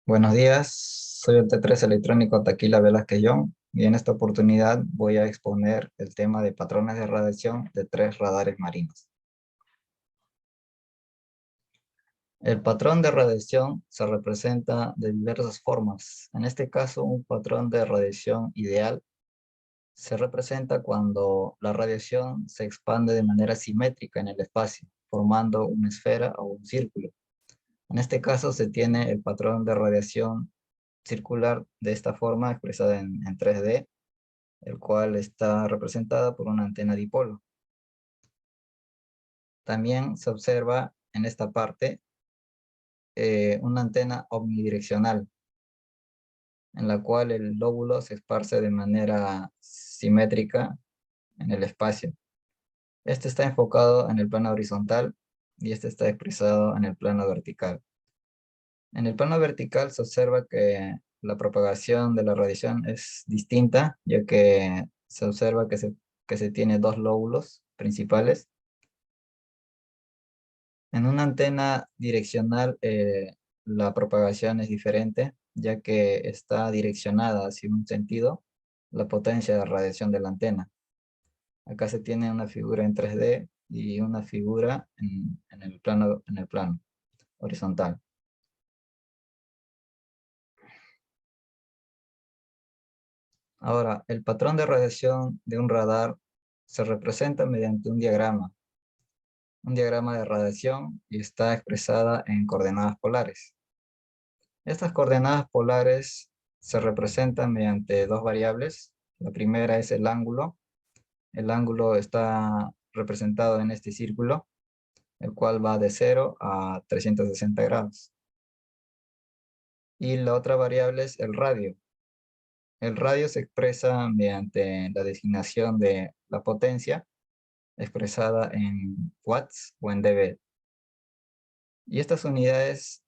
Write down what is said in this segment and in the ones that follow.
Buenos días, soy el T3 electrónico Taquila Velázquez Young y en esta oportunidad voy a exponer el tema de patrones de radiación de tres radares marinos. El patrón de radiación se representa de diversas formas. En este caso, un patrón de radiación ideal se representa cuando la radiación se expande de manera simétrica en el espacio, formando una esfera o un círculo. En este caso se tiene el patrón de radiación circular de esta forma expresada en 3D, el cual está representada por una antena dipolo. También se observa en esta parte una antena omnidireccional, en la cual el lóbulo se esparce de manera simétrica en el espacio. Este está enfocado en el plano horizontal y este está expresado en el plano vertical. En el plano vertical se observa que la propagación de la radiación es distinta, ya que se observa que se tiene dos lóbulos principales. En una antena direccional, la propagación es diferente, ya que está direccionada hacia un sentido la potencia de radiación de la antena. Acá se tiene una figura en 3D y una figura en el plano horizontal. Ahora, el patrón de radiación de un radar se representa mediante un diagrama de radiación y está expresada en coordenadas polares. Estas coordenadas polares se representan mediante dos variables. La primera es el ángulo. El ángulo está representado en este círculo, el cual va de 0 a 360 grados. Y la otra variable es el radio. El radio se expresa mediante la designación de la potencia, expresada en watts o en dB. Y estas unidades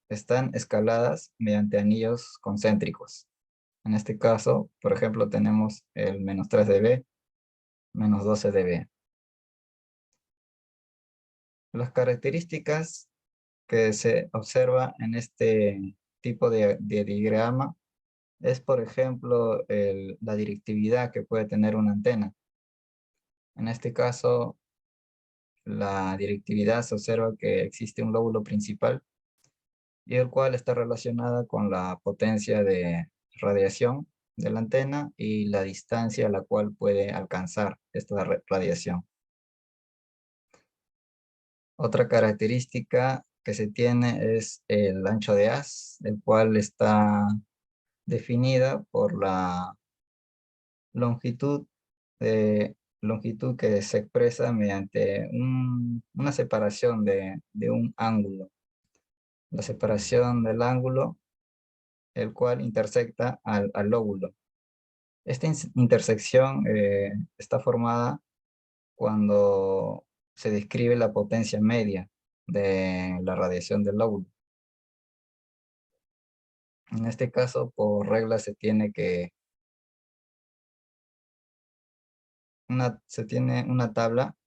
están escaladas mediante anillos concéntricos. En este caso, por ejemplo, tenemos el menos 3 dB, menos 12 dB. Las características que se observa en este tipo de diagrama es, por ejemplo, la directividad que puede tener una antena. En este caso, la directividad se observa que existe un lóbulo principal y el cual está relacionada con la potencia de radiación de la antena y la distancia a la cual puede alcanzar esta radiación. Otra característica que se tiene es el ancho de haz, el cual está definida por la longitud, longitud que se expresa mediante una separación de un ángulo. La separación del ángulo, el cual intersecta al lóbulo. Esta intersección está formada cuando se describe la potencia media de la radiación del lóbulo. En este caso, por regla, se tiene una tabla,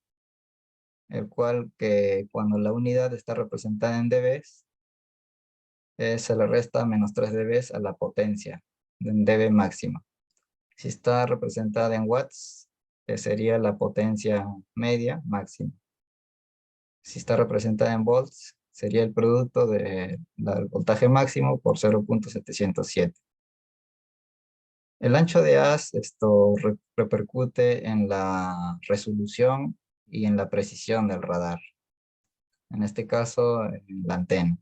el cual que cuando la unidad está representada en dB, se le resta menos 3 dB a la potencia, en dB máxima. Si está representada en watts, sería la potencia media máxima. Si está representada en volts, sería el producto del voltaje máximo por 0.707. El ancho de haz repercute en la resolución y en la precisión del radar. En este caso, en la antena.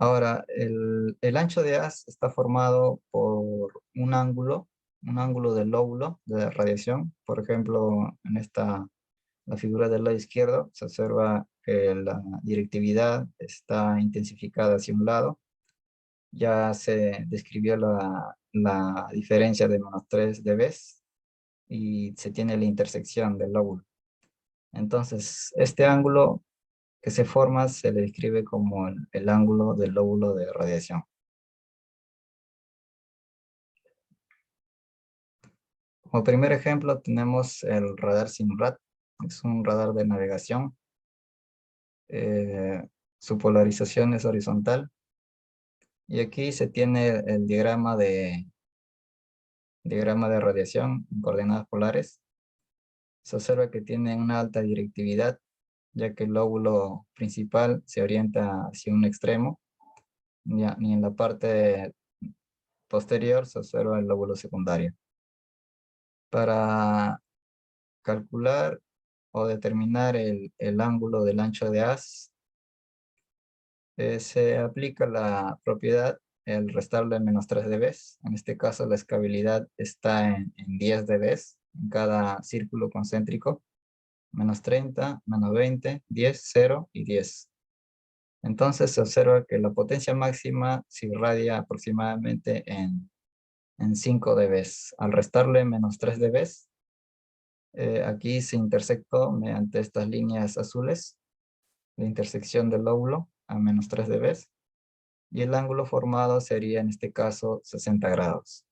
Ahora, el ancho de haz está formado por un ángulo del lóbulo de radiación. Por ejemplo, la figura del lado izquierdo, se observa que la directividad está intensificada hacia un lado. Ya se describió la diferencia de menos 3 dB y se tiene la intersección del lóbulo. Entonces, este ángulo que se forma se le describe como el ángulo del lóbulo de radiación. Como primer ejemplo tenemos el radar SIMRAD. Es un radar de navegación. Su polarización es horizontal. Y aquí se tiene el diagrama de radiación en coordenadas polares. Se observa que tiene una alta directividad, ya que el lóbulo principal se orienta hacia un extremo, ni en la parte posterior se observa el lóbulo secundario. Para calcular o determinar el ángulo del ancho de haz, se aplica la propiedad el restarle menos 3 dB. En este caso la escalabilidad está en 10 dB en cada círculo concéntrico. Menos 30, menos 20, 10, 0 y 10. Entonces se observa que la potencia máxima se irradia aproximadamente en 5 dB. Al restarle menos 3 dB, aquí se intersectó mediante estas líneas azules, la intersección del lóbulo a menos 3 dB, y el ángulo formado sería en este caso 60 grados.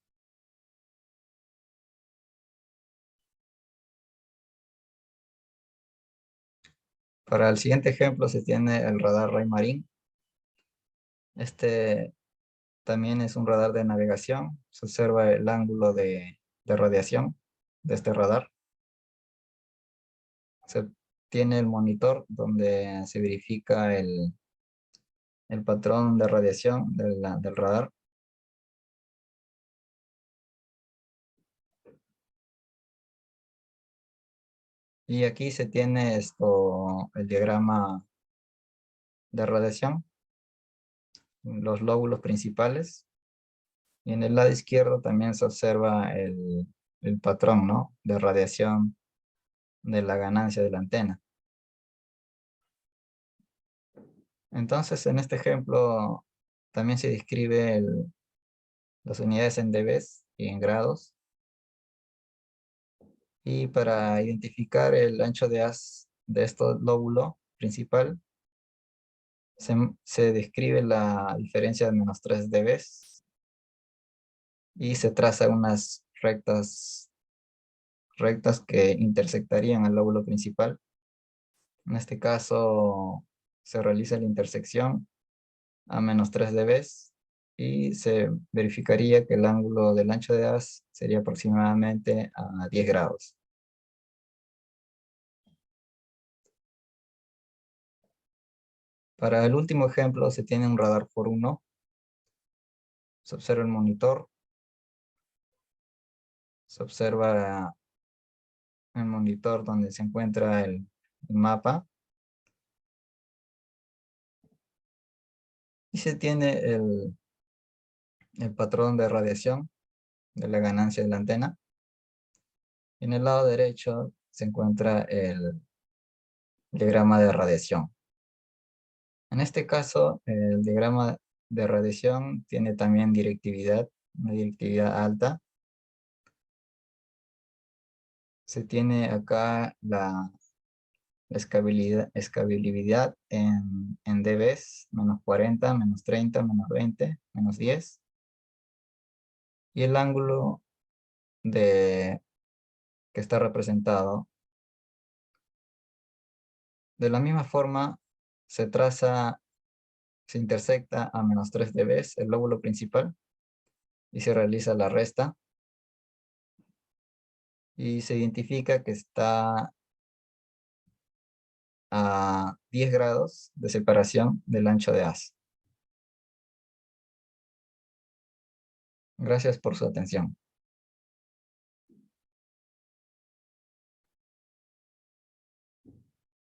Para el siguiente ejemplo se tiene el radar Raymarine. Este también es un radar de navegación. Se observa el ángulo de radiación de este radar. Se tiene el monitor donde se verifica el patrón de radiación del radar. Y aquí se tiene el diagrama de radiación, los lóbulos principales. Y en el lado izquierdo también se observa el patrón, ¿no?, de radiación de la ganancia de la antena. Entonces, en este ejemplo también se describe las unidades en dB y en grados. Y para identificar el ancho de haz de este lóbulo principal, se describe la diferencia de menos 3 dB y se traza unas rectas que intersectarían el lóbulo principal. En este caso, se realiza la intersección a menos 3 dB y se verificaría que el ángulo del ancho de haz sería aproximadamente a 10 grados. Para el último ejemplo se tiene un radar por 1. Se observa el monitor. Se observa el monitor donde se encuentra el mapa. Y se tiene el patrón de radiación de la ganancia de la antena. En el lado derecho se encuentra el diagrama de radiación. En este caso, el diagrama de radiación tiene también directividad, una directividad alta. Se tiene acá la escalabilidad en dB, menos 40, menos 30, menos 20, menos 10. Y el ángulo que está representado. De la misma forma, se intersecta a menos 3 dB el lóbulo principal y se realiza la resta. Y se identifica que está a 10 grados de separación del ancho de haz. Gracias por su atención.